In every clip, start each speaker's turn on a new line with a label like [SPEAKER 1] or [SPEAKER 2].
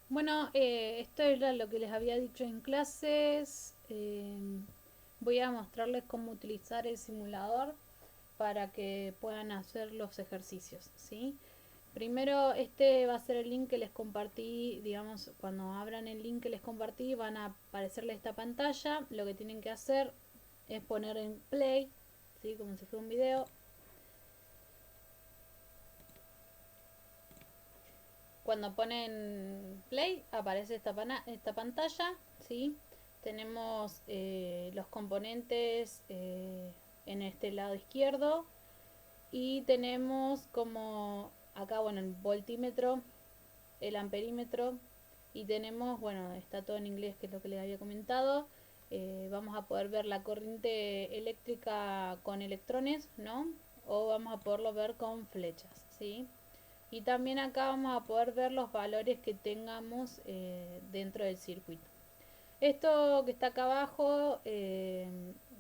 [SPEAKER 1] Bueno, esto era lo que les había dicho en clases. Voy a mostrarles cómo utilizar el simulador para que puedan hacer los ejercicios, ¿sí? Primero, este va a ser el link que les compartí, digamos, cuando abran el link que les compartí van a aparecerles esta pantalla. Lo que tienen que hacer es poner en play, ¿sí? Como si fuera un video. Cuando ponen play aparece esta pantalla, ¿sí? Tenemos los componentes en este lado izquierdo y tenemos como acá, bueno, el voltímetro, el amperímetro y tenemos, bueno, está todo en inglés que es lo que les había comentado. Vamos a poder ver la corriente eléctrica con electrones, ¿no? O vamos a poderlo ver con flechas, ¿sí? Y también acá vamos a poder ver los valores que tengamos dentro del circuito. Esto que está acá abajo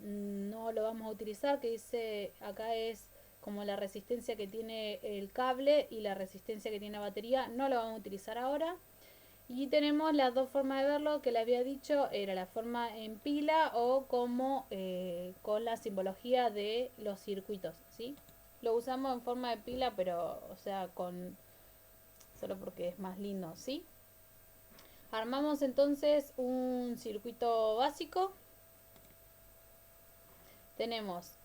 [SPEAKER 1] no lo vamos a utilizar, que dice acá es como la resistencia que tiene el cable y la resistencia que tiene la batería, no lo vamos a utilizar ahora. Y tenemos las dos formas de verlo que le había dicho, era la forma en pila o como con la simbología de los circuitos, ¿sí? Lo usamos en forma de pila, pero, o sea, con solo porque es más lindo, ¿sí? Armamos entonces un circuito básico. Tenemos,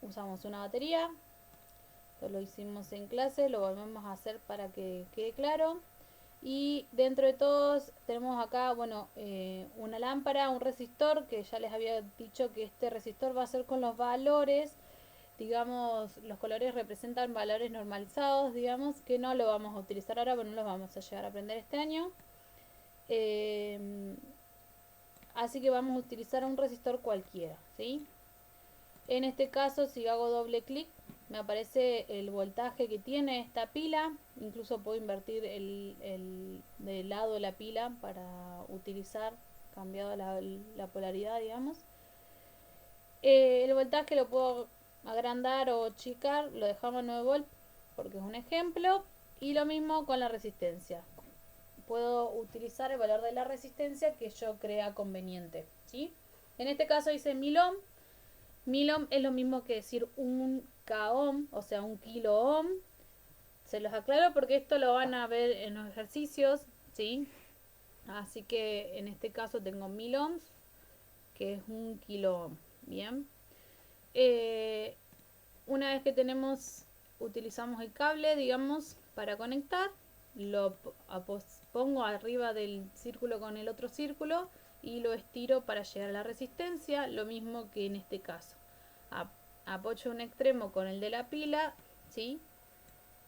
[SPEAKER 1] usamos una batería, esto lo hicimos en clase, lo volvemos a hacer para que quede claro. Y dentro de todos tenemos acá, bueno, una lámpara, un resistor, que ya les había dicho que este resistor va a ser con los valores, digamos, los colores representan valores normalizados, digamos, que no lo vamos a utilizar ahora, pero no los vamos a llegar a aprender este año. Eh, Así que vamos a utilizar un resistor cualquiera, ¿sí? En este caso, si hago doble clic, me aparece el voltaje que tiene esta pila. Incluso puedo invertir del lado de la pila para utilizar, cambiado la polaridad, digamos. El voltaje lo puedo agrandar o achicar, lo dejamos 9 volt porque es un ejemplo. Y lo mismo con la resistencia. Puedo utilizar el valor de la resistencia que yo crea conveniente, ¿sí? En este caso dice 1000 ohm. 1000 ohm es lo mismo que decir un k ohm, o sea, un kilo ohm. Se los aclaro porque esto lo van a ver en los ejercicios, ¿sí? Así que en este caso tengo 1000 ohms, que es un kilo ohm. Bien. Eh, una vez que tenemos, utilizamos el cable, digamos, para conectar, lo pongo arriba del círculo con el otro círculo y lo estiro para llegar a la resistencia, lo mismo que en este caso. Apoyo un extremo con el de la pila, ¿sí?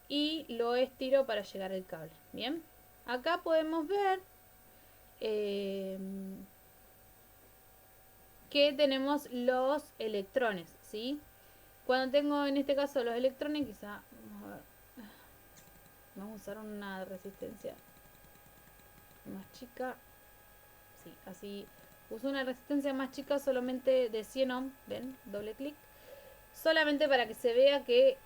[SPEAKER 1] Y lo estiro para llegar al cable. Bien, acá podemos ver eh, que tenemos los electrones, ¿sí? Cuando tengo en este caso los electrones, quizá vamos a ver, vamos a usar una resistencia más chica. Sí, así uso una resistencia más chica solamente de 100 ohm. Ven, doble clic. Solamente para que se vea que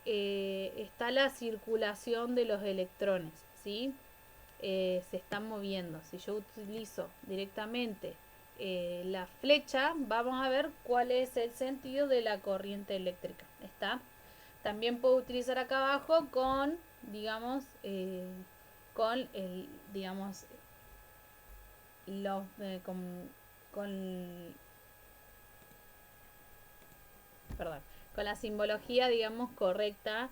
[SPEAKER 1] está la circulación de los electrones, ¿sí? Se están moviendo. Si yo utilizo directamente la flecha, vamos a ver cuál es el sentido de la corriente eléctrica. ¿Está? También puedo utilizar acá abajo con, digamos, con el, digamos, los, con, perdón, con la simbología, digamos, correcta,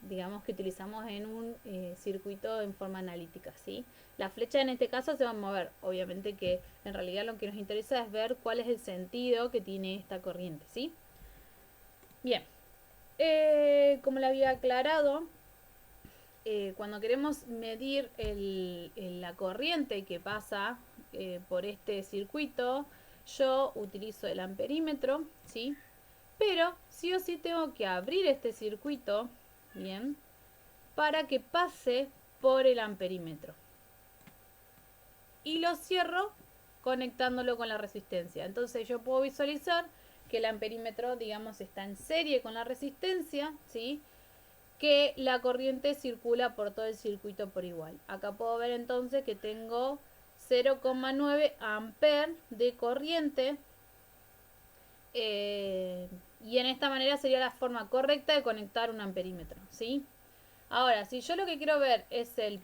[SPEAKER 1] digamos, que utilizamos en un circuito en forma analítica, ¿sí? La flecha en este caso se va a mover, obviamente que en realidad lo que nos interesa es ver cuál es el sentido que tiene esta corriente, ¿sí? Bien, como le había aclarado, cuando queremos medir la corriente que pasa por este circuito, yo utilizo el amperímetro, ¿sí? Pero sí o sí tengo que abrir este circuito, bien, para que pase por el amperímetro. Y lo cierro conectándolo con la resistencia. Entonces yo puedo visualizar que el amperímetro, digamos, está en serie con la resistencia, ¿sí? que la corriente circula por todo el circuito por igual. Acá puedo ver entonces que tengo 0,9 amperes de corriente. Y en esta manera sería la forma correcta de conectar un amperímetro, ¿sí? Ahora, si yo lo que quiero ver es el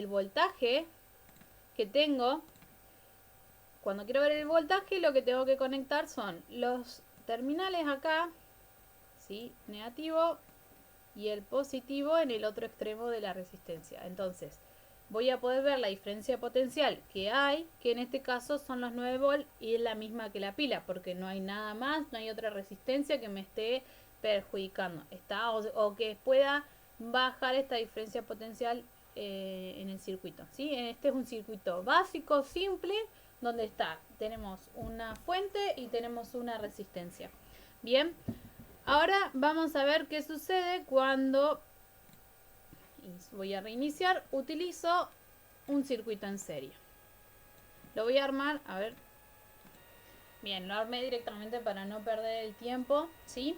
[SPEAKER 1] voltaje que tengo, cuando quiero ver el voltaje, lo que tengo que conectar son los terminales acá, ¿sí? Negativo, y el positivo en el otro extremo de la resistencia. Entonces, voy a poder ver la diferencia potencial que hay, que en este caso son los 9 volts y es la misma que la pila, porque no hay nada más, no hay otra resistencia que me esté perjudicando, o que pueda bajar esta diferencia potencial en el circuito, ¿sí? Este es un circuito básico, simple, donde tenemos una fuente y tenemos una resistencia. Bien, ahora vamos a ver qué sucede cuando, y voy a reiniciar, utilizo un circuito en serie. Lo voy a armar, a ver. Bien, lo armé directamente para no perder el tiempo, ¿sí?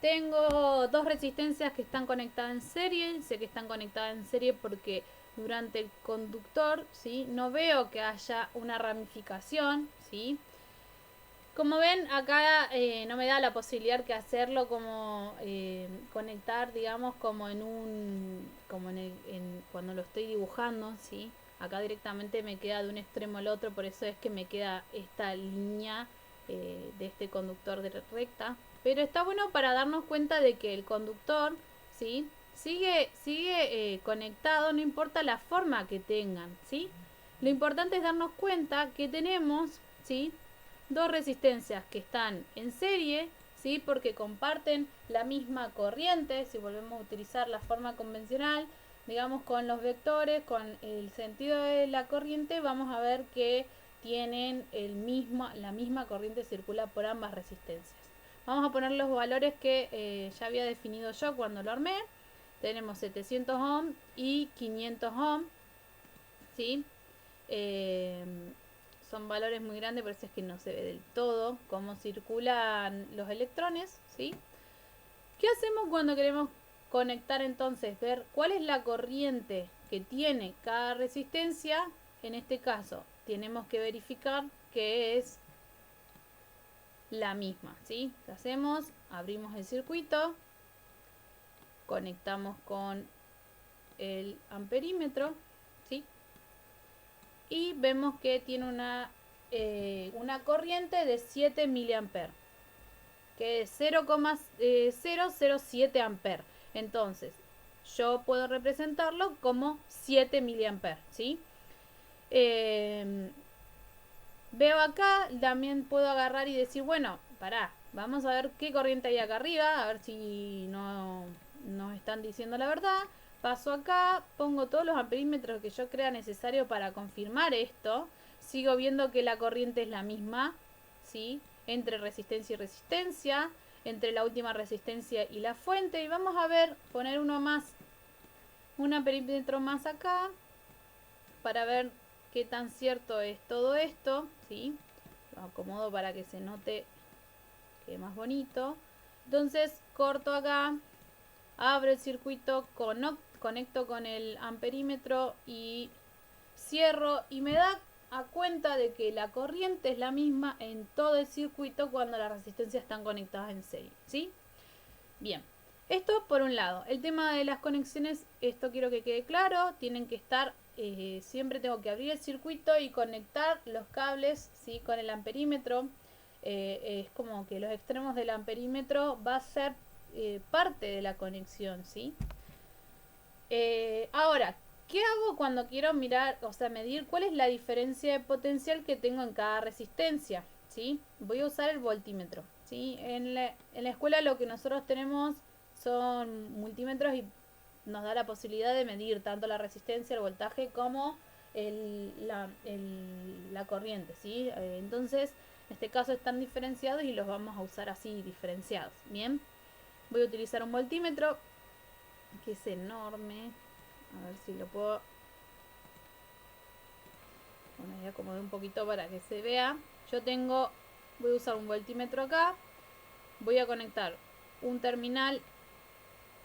[SPEAKER 1] Tengo dos resistencias que están conectadas en serie. Sé que están conectadas en serie porque durante el conductor, ¿sí? No veo que haya una ramificación, ¿sí? Como ven, acá no me da la posibilidad que hacerlo como conectar, digamos, como en cuando lo estoy dibujando, ¿sí? Acá directamente me queda de un extremo al otro, por eso es que me queda esta línea de este conductor de recta. Pero está bueno para darnos cuenta de que el conductor, ¿sí? Sigue conectado, no importa la forma que tengan, ¿sí? Lo importante es darnos cuenta que tenemos, ¿sí? Dos resistencias que están en serie, ¿sí? Porque comparten la misma corriente. Si volvemos a utilizar la forma convencional, digamos con los vectores, con el sentido de la corriente, vamos a ver que tienen la misma corriente circula por ambas resistencias. Vamos a poner los valores que ya había definido yo cuando lo armé. Tenemos 700 ohm y 500 ohm, ¿sí? Son valores muy grandes, por eso es que no se ve del todo cómo circulan los electrones, ¿sí? ¿Qué hacemos cuando queremos conectar entonces? Ver cuál es la corriente que tiene cada resistencia. En este caso, tenemos que verificar que es la misma, ¿sí? ¿Qué hacemos? Abrimos el circuito, conectamos con el amperímetro, ¿sí? Y vemos que tiene una corriente de 7 miliamperes, que es 0,007 amperes. Entonces, yo puedo representarlo como 7 miliamperes, ¿sí? Veo acá, también puedo agarrar y decir, bueno, pará, vamos a ver qué corriente hay acá arriba, a ver si no nos están diciendo la verdad. Paso acá, pongo todos los amperímetros que yo crea necesario para confirmar esto. Sigo viendo que la corriente es la misma, ¿sí? Entre resistencia y resistencia, entre la última resistencia y la fuente. Y vamos a ver, poner uno más, un amperímetro más acá, para ver qué tan cierto es todo esto, ¿sí? Lo acomodo para que se note que es más bonito. Entonces corto acá, abro el circuito, conecto con el amperímetro y cierro, y me da a cuenta de que la corriente es la misma en todo el circuito cuando las resistencias están conectadas en serie, ¿sí? Bien, esto por un lado. El tema de las conexiones, esto quiero que quede claro, tienen que estar, siempre tengo que abrir el circuito y conectar los cables, ¿sí? Con el amperímetro. Es como que los extremos del amperímetro va a ser parte de la conexión, ¿sí? Ahora, ¿qué hago cuando quiero mirar, o sea, medir cuál es la diferencia de potencial que tengo en cada resistencia? ¿Sí? Voy a usar el voltímetro, ¿sí? En la escuela lo que nosotros tenemos son multímetros y nos da la posibilidad de medir tanto la resistencia, el voltaje, como la corriente, ¿sí? Entonces, en este caso están diferenciados y los vamos a usar así, diferenciados. Bien, voy a utilizar un voltímetro que es enorme. A ver si lo puedo. Bueno, voy a acomodar un poquito para que se vea. Voy a usar un voltímetro acá. Voy a conectar un terminal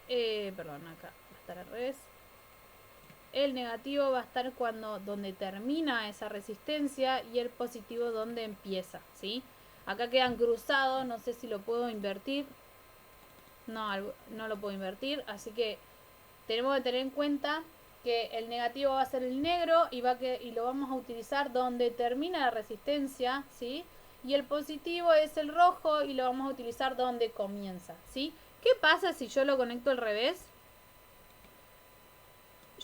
[SPEAKER 1] perdón, acá va a estar al revés. El negativo va a estar donde termina esa resistencia y el positivo donde empieza, ¿sí? Acá quedan cruzados, no sé si lo puedo invertir. No, no lo puedo invertir, así que tenemos que tener en cuenta que el negativo va a ser el negro y lo vamos a utilizar donde termina la resistencia, ¿sí? Y el positivo es el rojo y lo vamos a utilizar donde comienza, ¿sí? ¿Qué pasa si yo lo conecto al revés?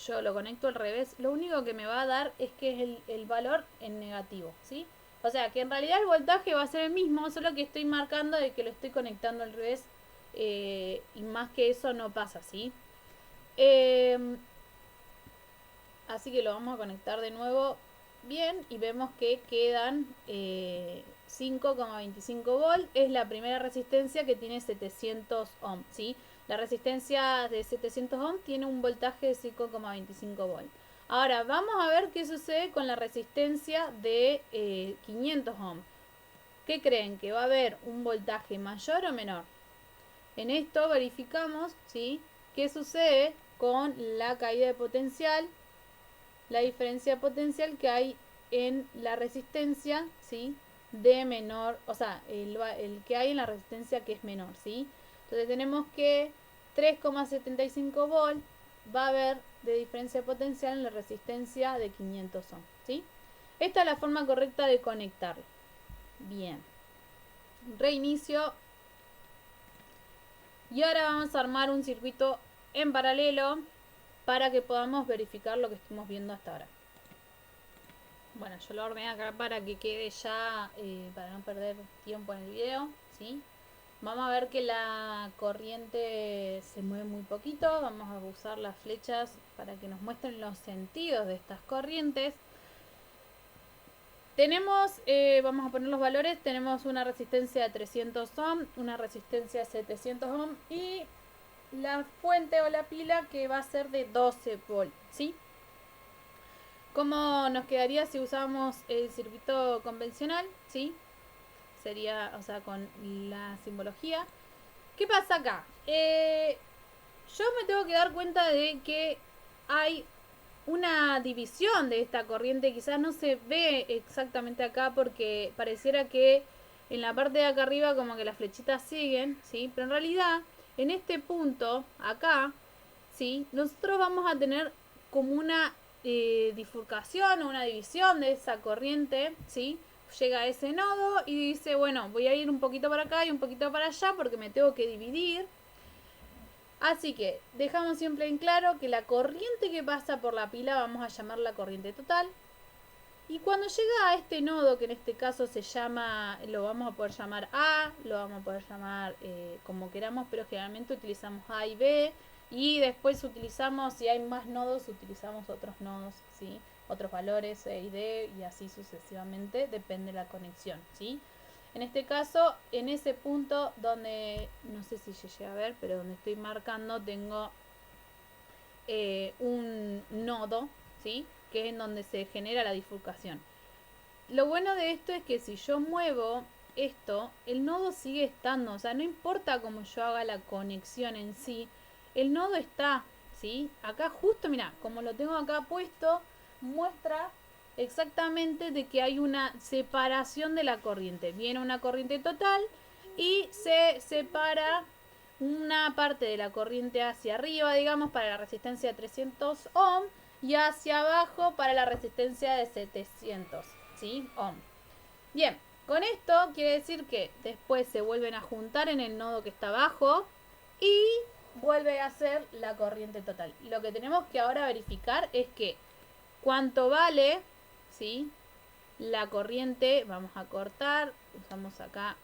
[SPEAKER 1] Yo lo conecto al revés, lo único que me va a dar es que es el valor en negativo, ¿sí? O sea que en realidad el voltaje va a ser el mismo, solo que estoy marcando de que lo estoy conectando al revés, y más que eso no pasa, ¿sí? Así que lo vamos a conectar de nuevo bien y vemos que quedan 5,25 volt. Es la primera resistencia que tiene 700 ohms, ¿sí? La resistencia de 700 ohms tiene un voltaje de 5,25 volt. Ahora vamos a ver qué sucede con la resistencia de 500 ohms. ¿Qué creen? ¿Que va a haber un voltaje mayor o menor? En esto verificamos, ¿sí?, qué sucede con la caída de potencial, la diferencia potencial que hay en la resistencia, ¿sí?, de menor, o sea, el que hay en la resistencia que es menor, ¿sí? Entonces tenemos que 3,75 volt va a haber de diferencia potencial en la resistencia de 500 ohms, ¿sí? Esta es la forma correcta de conectarlo. Bien. Reinicio. Y ahora vamos a armar un circuito en paralelo para que podamos verificar lo que estamos viendo hasta ahora. Bueno, yo lo ordené acá para que quede ya, para no perder tiempo en el video, ¿sí? Vamos a ver que la corriente se mueve muy poquito. Vamos a usar las flechas para que nos muestren los sentidos de estas corrientes. Tenemos, vamos a poner los valores, tenemos una resistencia de 300 ohm, una resistencia de 700 ohm y la fuente o la pila que va a ser de 12 volt, ¿sí? ¿Cómo nos quedaría si usamos el circuito convencional? ¿Sí? Sería, o sea, con la simbología. ¿Qué pasa acá? Yo me tengo que dar cuenta de que hay una división de esta corriente. Quizás no se ve exactamente acá porque pareciera que en la parte de acá arriba como que las flechitas siguen, ¿sí? Pero en realidad, en este punto, acá, ¿sí?, nosotros vamos a tener como una bifurcación o una división de esa corriente, ¿sí? Llega a ese nodo y dice, bueno, voy a ir un poquito para acá y un poquito para allá porque me tengo que dividir. Así que dejamos siempre en claro que la corriente que pasa por la pila vamos a llamarla corriente total. Y cuando llega a este nodo, que en este caso se llama, lo vamos a poder llamar A, lo vamos a poder llamar como queramos, pero generalmente utilizamos A y B. Y después utilizamos, si hay más nodos, utilizamos otros nodos, ¿sí?, otros valores E y D y así sucesivamente, depende de la conexión, ¿sí? En este caso, en ese punto donde, no sé si llegué a ver, pero donde estoy marcando tengo un nodo, ¿sí?, que es en donde se genera la bifurcación. Lo bueno de esto es que si yo muevo esto, el nodo sigue estando, o sea, no importa cómo yo haga la conexión en sí, el nodo está, ¿sí? Acá justo, mira, como lo tengo acá puesto, muestra exactamente de que hay una separación de la corriente. Viene una corriente total y se separa una parte de la corriente hacia arriba, digamos, para la resistencia de 300 ohm y hacia abajo para la resistencia de 700, ¿sí?, ohm. Bien, con esto quiere decir que después se vuelven a juntar en el nodo que está abajo y vuelve a ser la corriente total. Lo que tenemos que ahora verificar es que cuánto vale, ¿sí?, la corriente. Vamos a cortar, usamos acá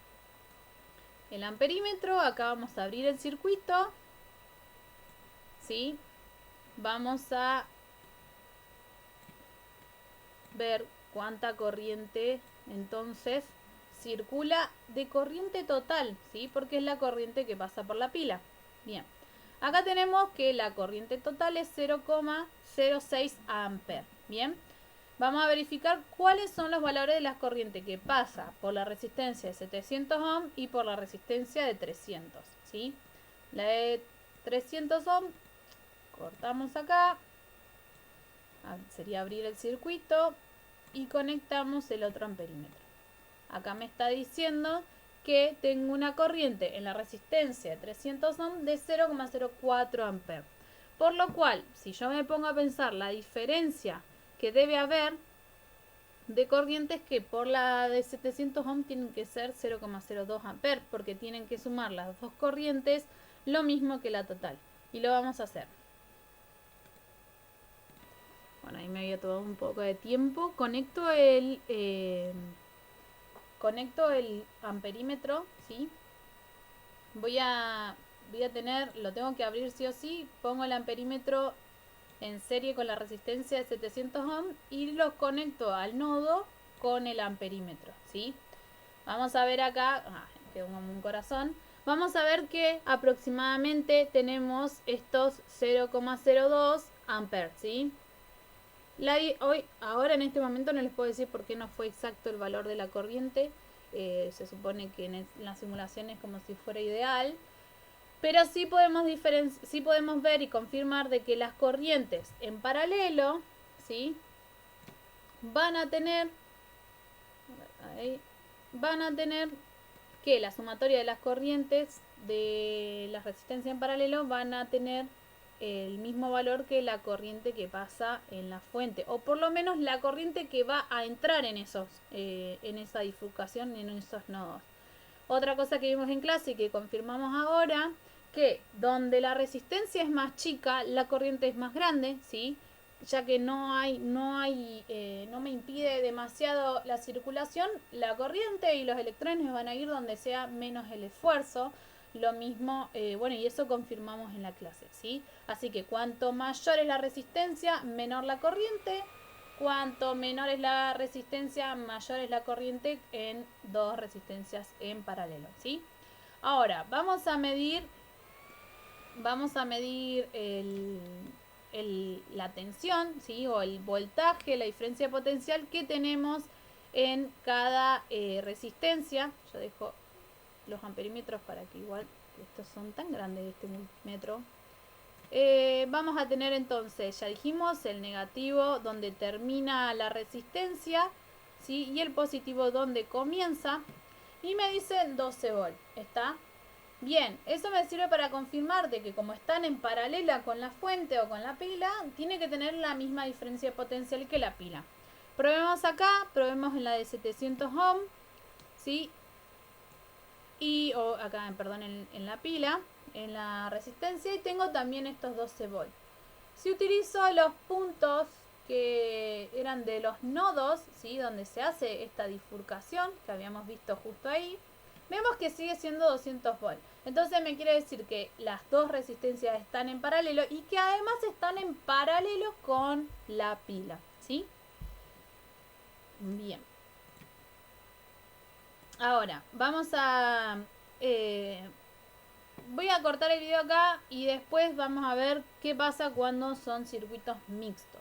[SPEAKER 1] el amperímetro, acá vamos a abrir el circuito, ¿sí? Vamos a ver cuánta corriente entonces circula de corriente total, ¿sí?, porque es la corriente que pasa por la pila. Bien, acá tenemos que la corriente total es 0,06 amperes. Bien, vamos a verificar cuáles son los valores de la corriente que pasa por la resistencia de 700 ohm y por la resistencia de 300, ¿sí? La de 300 ohms, cortamos acá, sería abrir el circuito y conectamos el otro amperímetro. Acá me está diciendo que tengo una corriente en la resistencia de 300 ohms de 0,04 amperes. Por lo cual, si yo me pongo a pensar la diferencia que debe haber de corrientes, que por la de 700 ohms tienen que ser 0,02 amperes, porque tienen que sumar las dos corrientes lo mismo que la total. Y lo vamos a hacer. Bueno, ahí me había tomado un poco de tiempo. Conecto el amperímetro, ¿sí? Voy a tener, lo tengo que abrir sí o sí. Pongo el amperímetro en serie con la resistencia de 700 ohms y los conecto al nodo con el amperímetro, ¿sí? Vamos a ver acá, quedó como un corazón. Vamos a ver que aproximadamente tenemos estos 0,02 amperes, ¿sí? Ahora en este momento no les puedo decir por qué no fue exacto el valor de la corriente. Se supone que en la simulación es como si fuera ideal. Pero sí podemos ver y confirmar de que las corrientes en paralelo, ¿sí? van a tener que la sumatoria de las corrientes de la resistencia en paralelo van a tener el mismo valor que la corriente que pasa en la fuente, o por lo menos la corriente que va a entrar en esa bifurcación, en esos nodos. Otra cosa que vimos en clase y que confirmamos ahora, que donde la resistencia es más chica, la corriente es más grande, ¿sí? Ya que no me impide demasiado la circulación, la corriente y los electrones van a ir donde sea menos el esfuerzo. Lo mismo, bueno, y eso confirmamos en la clase, ¿sí? Así que cuanto mayor es la resistencia, menor la corriente. Cuanto menor es la resistencia, mayor es la corriente en dos resistencias en paralelo, ¿sí? Ahora, vamos a medir la tensión, ¿sí? O el voltaje, la diferencia potencial que tenemos en cada resistencia. Yo dejo los amperímetros para que igual, estos son tan grandes, este multímetro. Vamos a tener entonces, ya dijimos, el negativo donde termina la resistencia, ¿sí? Y el positivo donde comienza. Y me dice 12 volt. ¿Está? Bien, eso me sirve para confirmar de que como están en paralela con la fuente o con la pila, tiene que tener la misma diferencia potencial que la pila. Probemos acá, probemos en la de 700 ohms, ¿sí? Y acá, perdón, en la pila, en la resistencia, y tengo también estos 12 volts. Si utilizo los puntos que eran de los nodos, ¿sí? Donde se hace esta bifurcación que habíamos visto justo ahí, vemos que sigue siendo 200 volts. Entonces me quiere decir que las dos resistencias están en paralelo y que además están en paralelo con la pila, ¿sí? Bien. Ahora, vamos a... voy a cortar el video acá y después vamos a ver qué pasa cuando son circuitos mixtos.